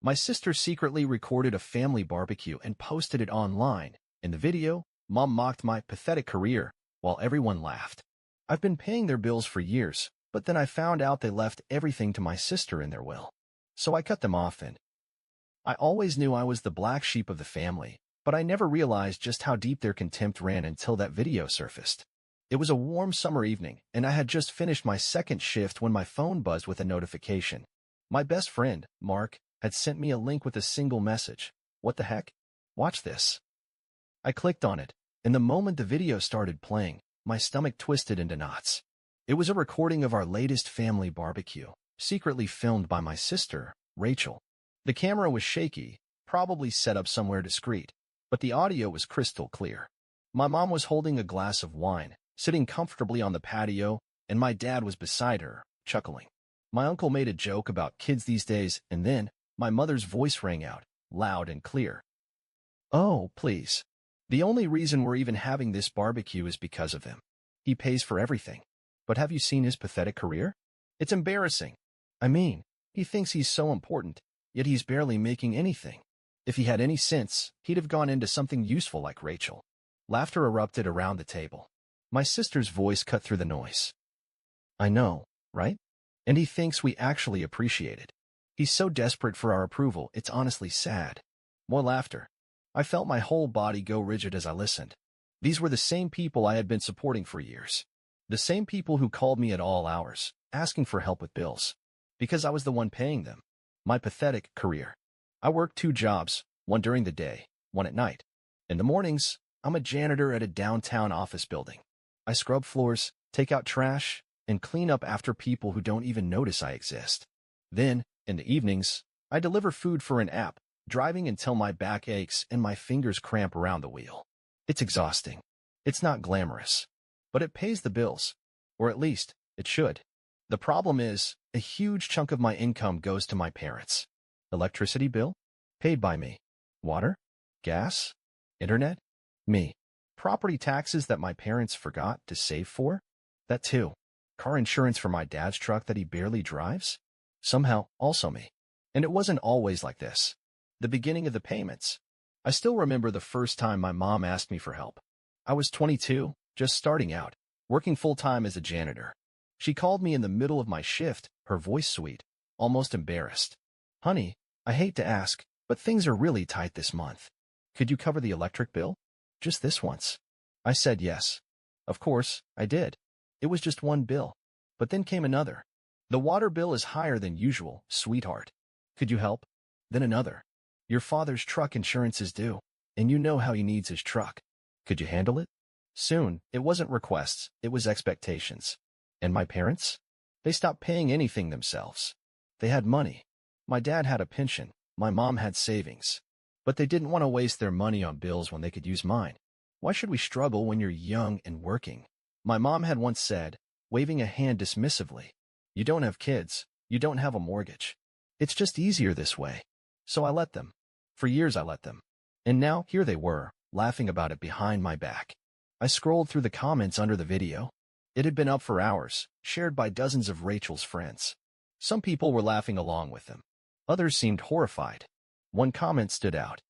My sister secretly recorded a family barbecue and posted it online. In the video, Mom mocked my pathetic career, while everyone laughed. I've been paying their bills for years, but then I found out they left everything to my sister in their will. So I cut them off and I always knew I was the black sheep of the family, but I never realized just how deep their contempt ran until that video surfaced. It was a warm summer evening, and I had just finished my second shift when my phone buzzed with a notification. My best friend, Mark, had sent me a link with a single message. What the heck? Watch this. I clicked on it, and the moment the video started playing, my stomach twisted into knots. It was a recording of our latest family barbecue, secretly filmed by my sister, Rachel. The camera was shaky, probably set up somewhere discreet, but the audio was crystal clear. My mom was holding a glass of wine, sitting comfortably on the patio, and my dad was beside her, chuckling. My uncle made a joke about kids these days, and then my mother's voice rang out, loud and clear. "Oh, please. The only reason we're even having this barbecue is because of him. He pays for everything. But have you seen his pathetic career? It's embarrassing. I mean, he thinks he's so important, yet he's barely making anything. If he had any sense, he'd have gone into something useful like Rachel." Laughter erupted around the table. My sister's voice cut through the noise. "I know, right? And he thinks we actually appreciate it. He's so desperate for our approval, it's honestly sad." More laughter. I felt my whole body go rigid as I listened. These were the same people I had been supporting for years. The same people who called me at all hours, asking for help with bills. Because I was the one paying them. My pathetic career. I worked 2 jobs, one during the day, one at night. In the mornings, I'm a janitor at a downtown office building. I scrub floors, take out trash, and clean up after people who don't even notice I exist. Then, in the evenings, I deliver food for an app, driving until my back aches and my fingers cramp around the wheel. It's exhausting. It's not glamorous. But it pays the bills. Or at least, it should. The problem is, a huge chunk of my income goes to my parents. Electricity bill? Paid by me. Water? Gas? Internet? Me. Property taxes that my parents forgot to save for? That too. Car insurance for my dad's truck that he barely drives? Somehow, also me. And it wasn't always like this. The beginning of the payments. I still remember the first time my mom asked me for help. I was 22, just starting out, working full-time as a janitor. She called me in the middle of my shift, her voice sweet, almost embarrassed. "Honey, I hate to ask, but things are really tight this month. Could you cover the electric bill? Just this once." I said yes. Of course, I did. It was just one bill. But then came another. "The water bill is higher than usual, sweetheart. Could you help?" Then another. "Your father's truck insurance is due, and you know how he needs his truck. Could you handle it?" Soon, it wasn't requests, it was expectations. And my parents? They stopped paying anything themselves. They had money. My dad had a pension, my mom had savings. But they didn't want to waste their money on bills when they could use mine. Why should we struggle when you're young and working? My mom had once said, waving a hand dismissively, "You don't have kids, you don't have a mortgage. It's just easier this way." So I let them. For years I let them. And now, here they were, laughing about it behind my back. I scrolled through the comments under the video. It had been up for hours, shared by dozens of Rachel's friends. Some people were laughing along with them. Others seemed horrified. One comment stood out.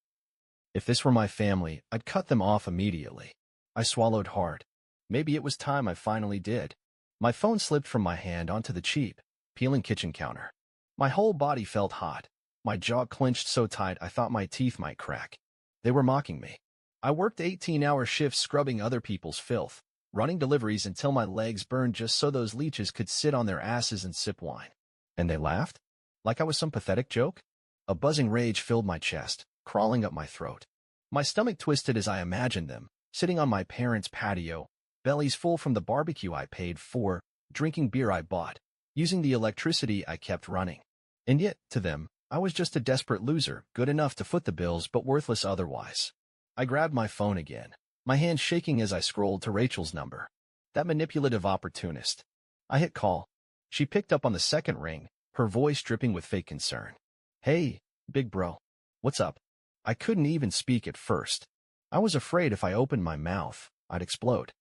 "If this were my family, I'd cut them off immediately." I swallowed hard. Maybe it was time I finally did. My phone slipped from my hand onto the cheap, peeling kitchen counter. My whole body felt hot. My jaw clenched so tight I thought my teeth might crack. They were mocking me. I worked 18-hour shifts scrubbing other people's filth, running deliveries until my legs burned just so those leeches could sit on their asses and sip wine. And they laughed? Like I was some pathetic joke? A buzzing rage filled my chest, crawling up my throat. My stomach twisted as I imagined them, sitting on my parents' patio, bellies full from the barbecue I paid for, drinking beer I bought, using the electricity I kept running. And yet, to them, I was just a desperate loser, good enough to foot the bills but worthless otherwise. I grabbed my phone again, my hand shaking as I scrolled to Rachel's number. That manipulative opportunist. I hit call. She picked up on the second ring, her voice dripping with fake concern. "Hey, big bro. What's up?" I couldn't even speak at first. I was afraid if I opened my mouth, I'd explode.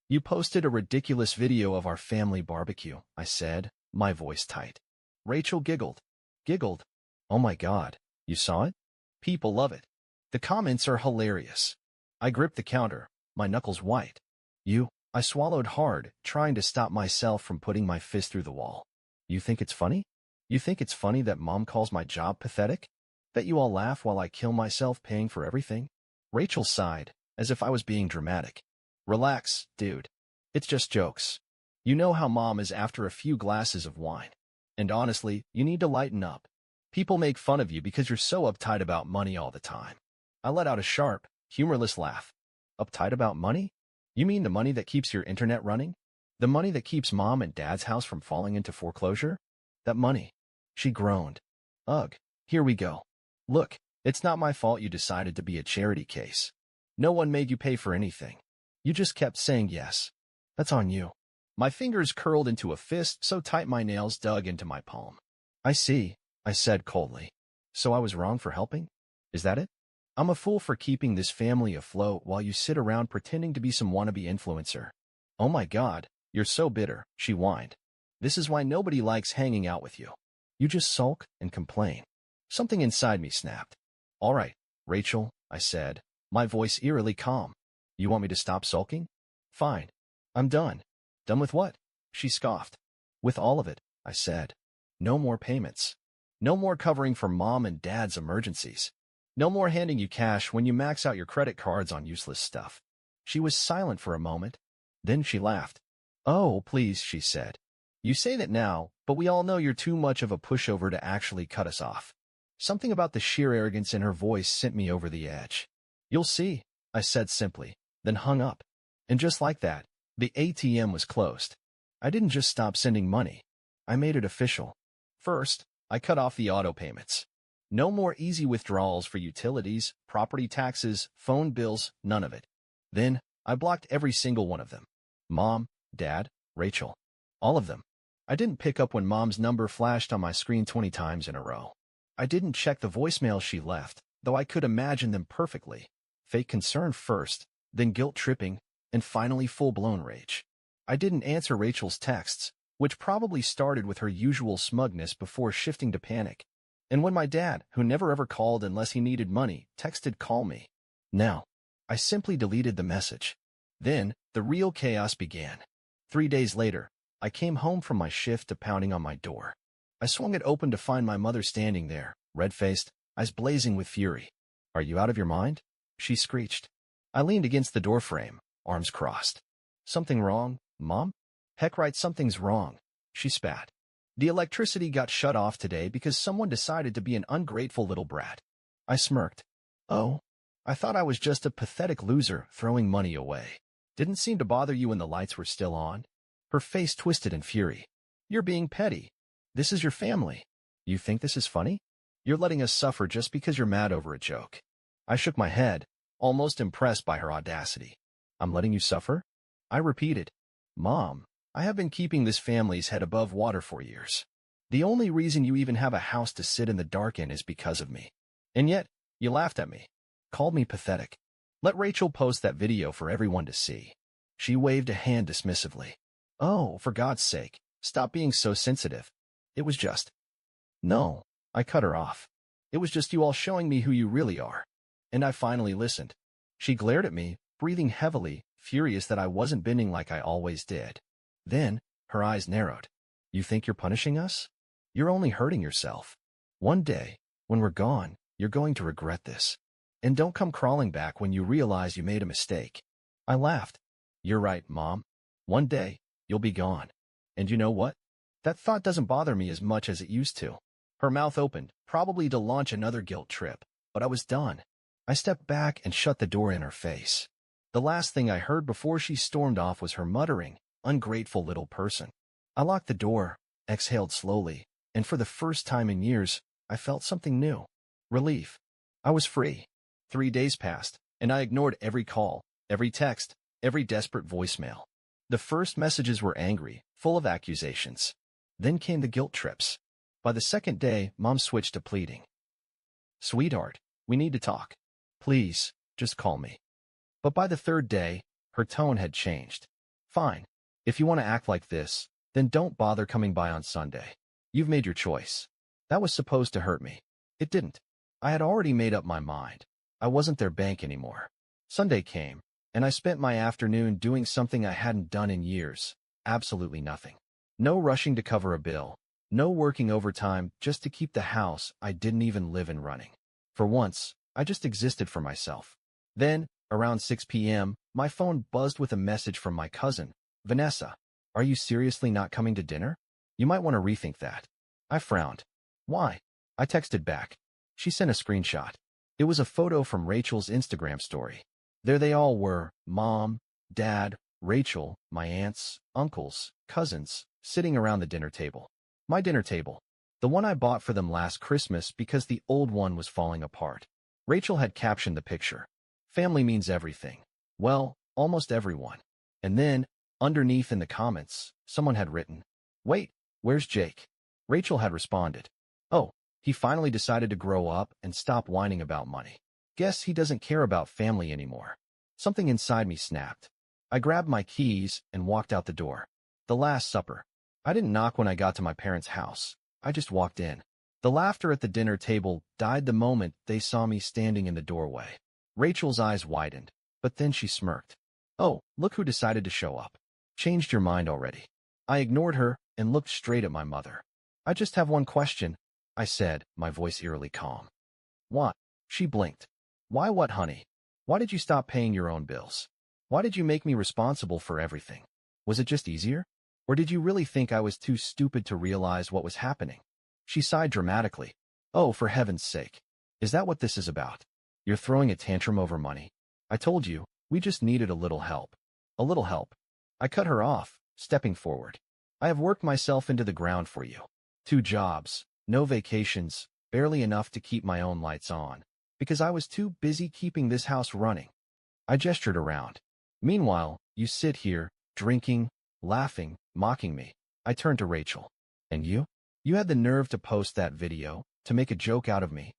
"You posted a ridiculous video of our family barbecue," I said, my voice tight. Rachel giggled. Giggled? Oh my God. You saw it? People love it. The comments are hilarious. I gripped the counter, my knuckles white. I swallowed hard, trying to stop myself from putting my fist through the wall. You think it's funny? You think it's funny that Mom calls my job pathetic? Bet you all laugh while I kill myself paying for everything? Rachel sighed, as if I was being dramatic. Relax, dude. It's just jokes. You know how Mom is after a few glasses of wine. And honestly, you need to lighten up. People make fun of you because you're so uptight about money all the time. I let out a sharp, humorless laugh. Uptight about money? You mean the money that keeps your internet running? The money that keeps Mom and Dad's house from falling into foreclosure? That money. She groaned. Ugh, here we go. Look, it's not my fault you decided to be a charity case. No one made you pay for anything. You just kept saying yes. That's on you. My fingers curled into a fist so tight my nails dug into my palm. I see, I said coldly. So I was wrong for helping? Is that it? I'm a fool for keeping this family afloat while you sit around pretending to be some wannabe influencer. Oh my God, you're so bitter, she whined. This is why nobody likes hanging out with you. You just sulk and complain. Something inside me snapped. All right, Rachel, I said, my voice eerily calm. You want me to stop sulking? Fine. I'm done. Done with what? She scoffed. With all of it, I said. No more payments. No more covering for Mom and Dad's emergencies. No more handing you cash when you max out your credit cards on useless stuff. She was silent for a moment. Then she laughed. Oh, please, she said. You say that now, but we all know you're too much of a pushover to actually cut us off. Something about the sheer arrogance in her voice sent me over the edge. You'll see, I said simply, then hung up. And just like that, the ATM was closed. I didn't just stop sending money. I made it official. First, I cut off the auto payments. No more easy withdrawals for utilities, property taxes, phone bills, none of it. Then, I blocked every single one of them. Mom, Dad, Rachel. All of them. I didn't pick up when Mom's number flashed on my screen 20 times in a row. I didn't check the voicemail she left, though I could imagine them perfectly. Fake concern first, then guilt-tripping, and finally full-blown rage. I didn't answer Rachel's texts, which probably started with her usual smugness before shifting to panic. And when my dad, who never ever called unless he needed money, texted call me. Now, I simply deleted the message. Then, the real chaos began. 3 days later, I came home from my shift to pounding on my door. I swung it open to find my mother standing there, red-faced, eyes blazing with fury. Are you out of your mind? She screeched. I leaned against the doorframe, arms crossed. Something wrong, Mom? Heck right, something's wrong, she spat. The electricity got shut off today because someone decided to be an ungrateful little brat. I smirked. Oh, I thought I was just a pathetic loser throwing money away. Didn't seem to bother you when the lights were still on. Her face twisted in fury. You're being petty. This is your family. You think this is funny? You're letting us suffer just because you're mad over a joke. I shook my head, almost impressed by her audacity. I'm letting you suffer? I repeated. Mom, I have been keeping this family's head above water for years. The only reason you even have a house to sit in the dark in is because of me. And yet, you laughed at me. Called me pathetic. Let Rachel post that video for everyone to see. She waved a hand dismissively. Oh, for God's sake, stop being so sensitive. It was just... No, I cut her off. It was just you all showing me who you really are. And I finally listened. She glared at me, breathing heavily, furious that I wasn't bending like I always did. Then, her eyes narrowed. You think you're punishing us? You're only hurting yourself. One day, when we're gone, you're going to regret this. And don't come crawling back when you realize you made a mistake. I laughed. You're right, Mom. One day, you'll be gone. And you know what? That thought doesn't bother me as much as it used to. Her mouth opened, probably to launch another guilt trip, but I was done. I stepped back and shut the door in her face. The last thing I heard before she stormed off was her muttering, ungrateful little person. I locked the door, exhaled slowly, and for the first time in years, I felt something new. Relief. I was free. 3 days passed, and I ignored every call, every text, every desperate voicemail. The first messages were angry, full of accusations. Then came the guilt trips. By the second day, Mom switched to pleading. Sweetheart, we need to talk. Please, just call me. But by the third day, her tone had changed. Fine. If you want to act like this, then don't bother coming by on Sunday. You've made your choice. That was supposed to hurt me. It didn't. I had already made up my mind. I wasn't their bank anymore. Sunday came, and I spent my afternoon doing something I hadn't done in years. Absolutely nothing. No rushing to cover a bill. No working overtime just to keep the house I didn't even live in running. For once, I just existed for myself. Then, around 6 p.m., my phone buzzed with a message from my cousin, Vanessa. Are you seriously not coming to dinner? You might want to rethink that. I frowned. Why? I texted back. She sent a screenshot. It was a photo from Rachel's Instagram story. There they all were, Mom, Dad, Rachel, my aunts, uncles, cousins, sitting around the dinner table. My dinner table. The one I bought for them last Christmas because the old one was falling apart. Rachel had captioned the picture. Family means everything. Well, almost everyone. And then, underneath in the comments, someone had written, "Wait, where's Jake?" Rachel had responded, "Oh, he finally decided to grow up and stop whining about money. Guess he doesn't care about family anymore." Something inside me snapped. I grabbed my keys and walked out the door. The Last Supper. I didn't knock when I got to my parents' house. I just walked in. The laughter at the dinner table died the moment they saw me standing in the doorway. Rachel's eyes widened, but then she smirked. "Oh, look who decided to show up. Changed your mind already." I ignored her and looked straight at my mother. "I just have one question," I said, my voice eerily calm. "What?" She blinked. "Why what, honey? Why did you stop paying your own bills? Why did you make me responsible for everything? Was it just easier? Or did you really think I was too stupid to realize what was happening?" She sighed dramatically. "Oh, for heaven's sake. Is that what this is about? You're throwing a tantrum over money? I told you, we just needed a little help." "A little help?" I cut her off, stepping forward. "I have worked myself into the ground for you. 2 jobs, no vacations, barely enough to keep my own lights on, because I was too busy keeping this house running." I gestured around. "Meanwhile, you sit here, drinking, laughing, mocking me." I turned to Rachel. "And you? You had the nerve to post that video, to make a joke out of me."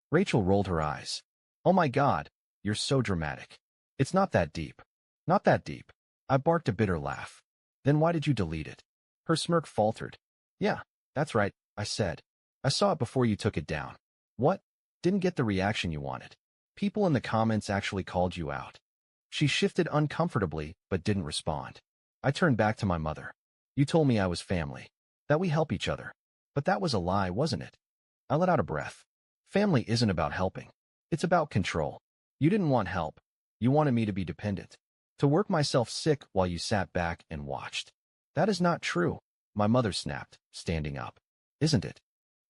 Rachel rolled her eyes. "Oh my God, you're so dramatic. It's not that deep." "Not that deep." I barked a bitter laugh. "Then why did you delete it?" Her smirk faltered. "Yeah, that's right," I said. "I saw it before you took it down." "What? Didn't get the reaction you wanted? People in the comments actually called you out." She shifted uncomfortably, but didn't respond. I turned back to my mother. "You told me I was family, that we help each other. But that was a lie, wasn't it?" I let out a breath. "Family isn't about helping. It's about control. You didn't want help. You wanted me to be dependent, to work myself sick while you sat back and watched." "That is not true," my mother snapped, standing up. "Isn't it?"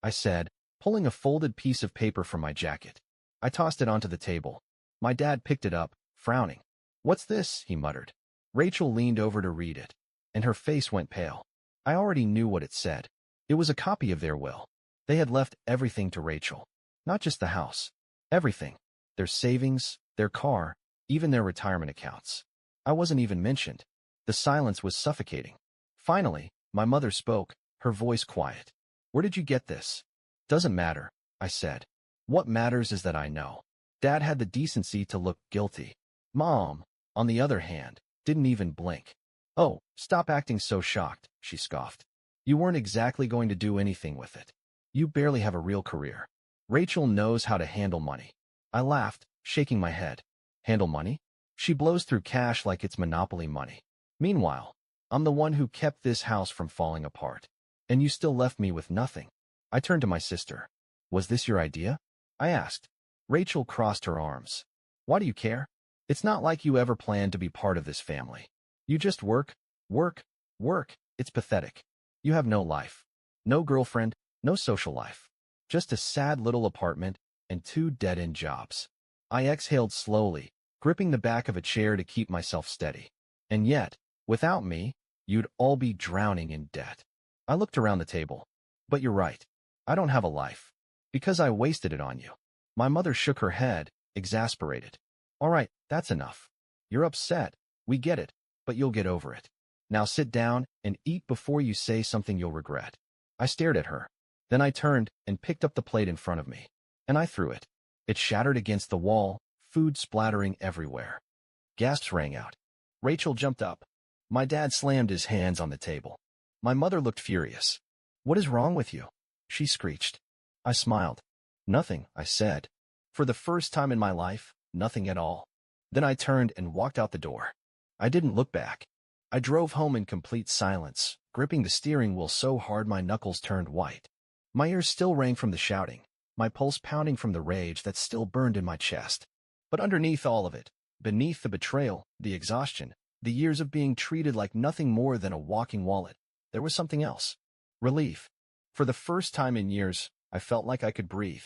I said, pulling a folded piece of paper from my jacket. I tossed it onto the table. My dad picked it up, frowning. "What's this?" he muttered. Rachel leaned over to read it, and her face went pale. I already knew what it said. It was a copy of their will. They had left everything to Rachel. Not just the house. Everything. Their savings, their car, even their retirement accounts. I wasn't even mentioned. The silence was suffocating. Finally, my mother spoke, her voice quiet. "Where did you get this?" "Doesn't matter," I said. "What matters is that I know." Dad had the decency to look guilty. Mom, on the other hand, didn't even blink. "Oh, stop acting so shocked," she scoffed. "You weren't exactly going to do anything with it. You barely have a real career. Rachel knows how to handle money." I laughed, shaking my head. "Handle money? She blows through cash like it's Monopoly money. Meanwhile, I'm the one who kept this house from falling apart. And you still left me with nothing." I turned to my sister. "Was this your idea?" I asked. Rachel crossed her arms. "Why do you care? It's not like you ever planned to be part of this family. You just work, work, work. It's pathetic. You have no life. No girlfriend, no social life. Just a sad little apartment and 2 dead-end jobs." I exhaled slowly, gripping the back of a chair to keep myself steady. "And yet, without me, you'd all be drowning in debt." I looked around the table. "But you're right. I don't have a life. Because I wasted it on you." My mother shook her head, exasperated. "All right, that's enough. You're upset. We get it, but you'll get over it. Now sit down and eat before you say something you'll regret." I stared at her. Then I turned and picked up the plate in front of me. And I threw it. It shattered against the wall, food splattering everywhere. Gasps rang out. Rachel jumped up. My dad slammed his hands on the table. My mother looked furious. "What is wrong with you?" she screeched. I smiled. Nothing, I said. For the first time in my life, nothing at all. Then I turned and walked out the door. I didn't look back. I drove home in complete silence, gripping the steering wheel so hard my knuckles turned white. My ears still rang from the shouting, my pulse pounding from the rage that still burned in my chest. But underneath all of it, beneath the betrayal, the exhaustion, the years of being treated like nothing more than a walking wallet, there was something else. Relief. For the first time in years, I felt like I could breathe.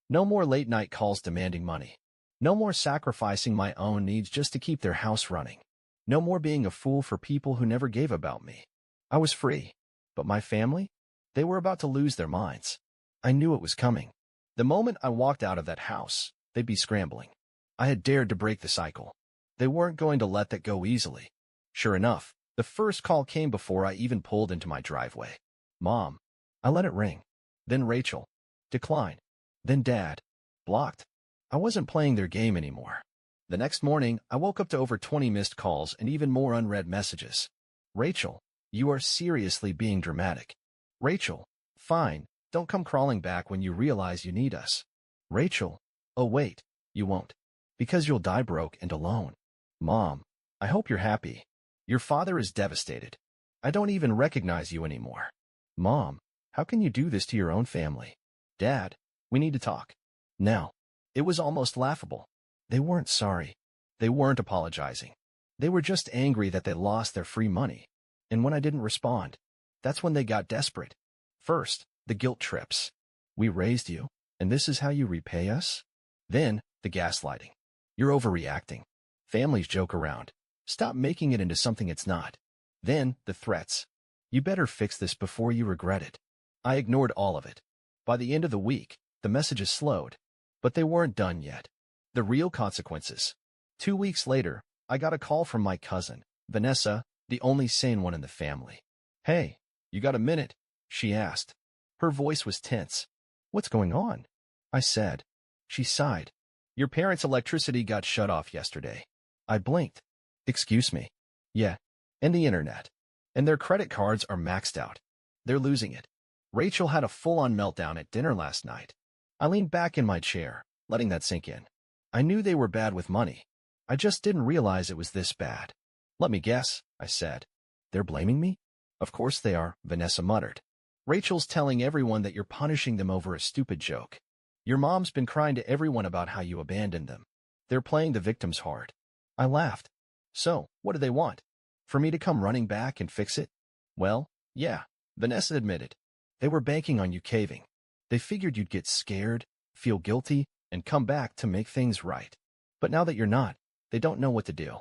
No more late-night calls demanding money. No more sacrificing my own needs just to keep their house running. No more being a fool for people who never gave about me. I was free. But my family? They were about to lose their minds. I knew it was coming. The moment I walked out of that house, they'd be scrambling. I had dared to break the cycle. They weren't going to let that go easily. Sure enough, the first call came before I even pulled into my driveway. Mom. I let it ring. Then Rachel. Decline. Then Dad. Blocked. I wasn't playing their game anymore. The next morning, I woke up to over 20 missed calls and even more unread messages. Rachel, you are seriously being dramatic. Rachel, fine, don't come crawling back when you realize you need us. Rachel, oh wait, you won't. Because you'll die broke and alone. Mom, I hope you're happy. Your father is devastated. I don't even recognize you anymore. Mom, how can you do this to your own family? Dad, we need to talk. Now. It was almost laughable. They weren't sorry. They weren't apologizing. They were just angry that they lost their free money. And when I didn't respond, that's when they got desperate. First, the guilt trips. We raised you, and this is how you repay us? Then, the gaslighting. You're overreacting. Families joke around. Stop making it into something it's not. Then, the threats. You better fix this before you regret it. I ignored all of it. By the end of the week, the messages slowed. But they weren't done yet. The real consequences. 2 weeks later, I got a call from my cousin, Vanessa, the only sane one in the family. Hey, you got a minute? She asked. Her voice was tense. What's going on? I said. She sighed. Your parents' electricity got shut off yesterday. I blinked. Excuse me. Yeah. And the internet. And their credit cards are maxed out. They're losing it. Rachel had a full-on meltdown at dinner last night. I leaned back in my chair, letting that sink in. I knew they were bad with money. I just didn't realize it was this bad. Let me guess, I said. They're blaming me? Of course they are, Vanessa muttered. Rachel's telling everyone that you're punishing them over a stupid joke. Your mom's been crying to everyone about how you abandoned them. They're playing the victim's hard. I laughed. So, what do they want? For me to come running back and fix it? Well, yeah, Vanessa admitted. They were banking on you caving. They figured you'd get scared, feel guilty, and come back to make things right. But now that you're not, they don't know what to do.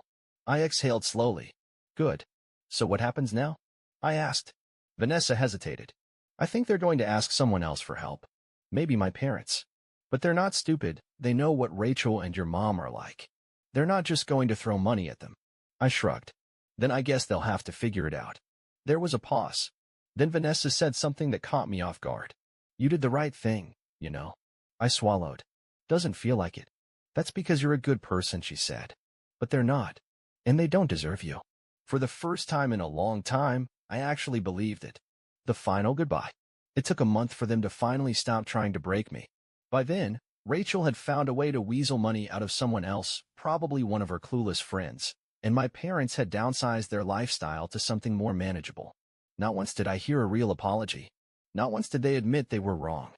I exhaled slowly. Good. So what happens now? I asked. Vanessa hesitated. I think they're going to ask someone else for help. Maybe my parents. But they're not stupid. They know what Rachel and your mom are like. They're not just going to throw money at them. I shrugged. Then I guess they'll have to figure it out. There was a pause. Then Vanessa said something that caught me off guard. You did the right thing, you know. I swallowed. Doesn't feel like it. That's because you're a good person, she said. But they're not. And they don't deserve you. For the first time in a long time, I actually believed it. The final goodbye. It took a month for them to finally stop trying to break me. By then, Rachel had found a way to weasel money out of someone else, probably one of her clueless friends, and my parents had downsized their lifestyle to something more manageable. Not once did I hear a real apology. Not once did they admit they were wrong.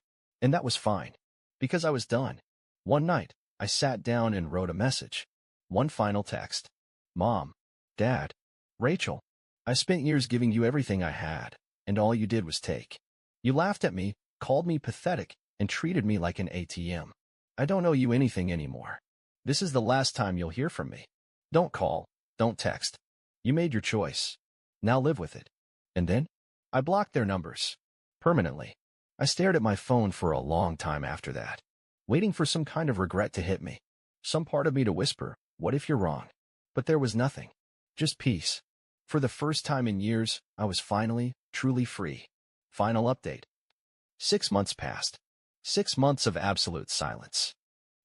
And that was fine. Because I was done. One night, I sat down and wrote a message. One final text. Mom, Dad, Rachel, I spent years giving you everything I had, and all you did was take. You laughed at me, called me pathetic, and treated me like an ATM. I don't owe you anything anymore. This is the last time you'll hear from me. Don't call, don't text. You made your choice. Now live with it. And then? I blocked their numbers. Permanently. I stared at my phone for a long time after that, waiting for some kind of regret to hit me. Some part of me to whisper, what if you're wrong? But there was nothing. Just peace. For the first time in years, I was finally, truly free. Final update. 6 months passed. 6 months of absolute silence.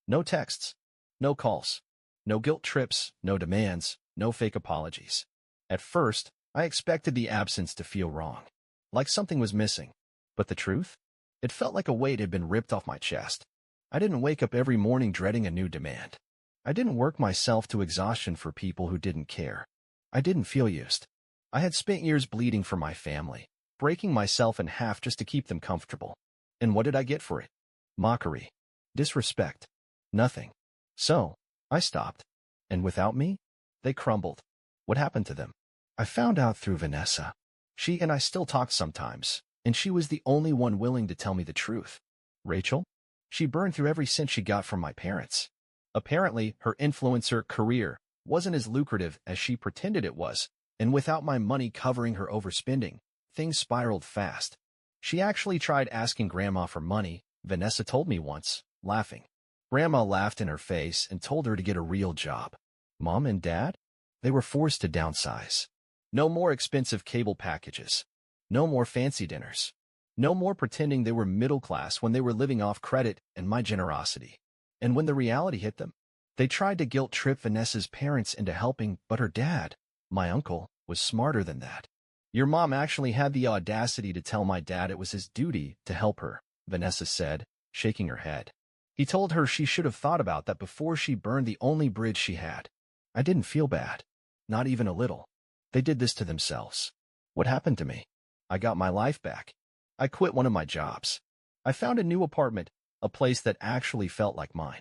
No texts. No calls. No guilt trips. No demands. No fake apologies. At first, I expected the absence to feel wrong. Like something was missing. But the truth? It felt like a weight had been ripped off my chest. I didn't wake up every morning dreading a new demand. I didn't work myself to exhaustion for people who didn't care. I didn't feel used. I had spent years bleeding for my family, breaking myself in half just to keep them comfortable. And what did I get for it? Mockery. Disrespect. Nothing. So, I stopped. And without me, they crumbled. What happened to them? I found out through Vanessa. She and I still talk sometimes, and she was the only one willing to tell me the truth. Rachel? She burned through every cent she got from my parents. Apparently, her influencer career wasn't as lucrative as she pretended it was, and without my money covering her overspending, things spiraled fast. She actually tried asking Grandma for money, Vanessa told me once, laughing. Grandma laughed in her face and told her to get a real job. Mom and Dad? They were forced to downsize. No more expensive cable packages. No more fancy dinners. No more pretending they were middle class when they were living off credit and my generosity. And when the reality hit them, they tried to guilt-trip Vanessa's parents into helping, but her dad, my uncle, was smarter than that. Your mom actually had the audacity to tell my dad it was his duty to help her, Vanessa said, shaking her head. He told her she should have thought about that before she burned the only bridge she had. I didn't feel bad. Not even a little. They did this to themselves. What happened to me? I got my life back. I quit one of my jobs. I found a new apartment, a place that actually felt like mine.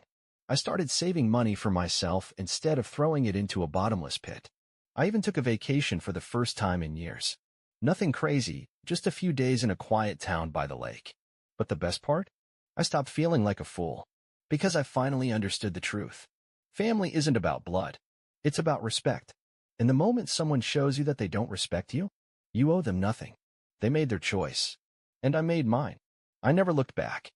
I started saving money for myself instead of throwing it into a bottomless pit. I even took a vacation for the first time in years. Nothing crazy, just a few days in a quiet town by the lake. But the best part? I stopped feeling like a fool. Because I finally understood the truth. Family isn't about blood. It's about respect. And the moment someone shows you that they don't respect you, you owe them nothing. They made their choice. And I made mine. I never looked back.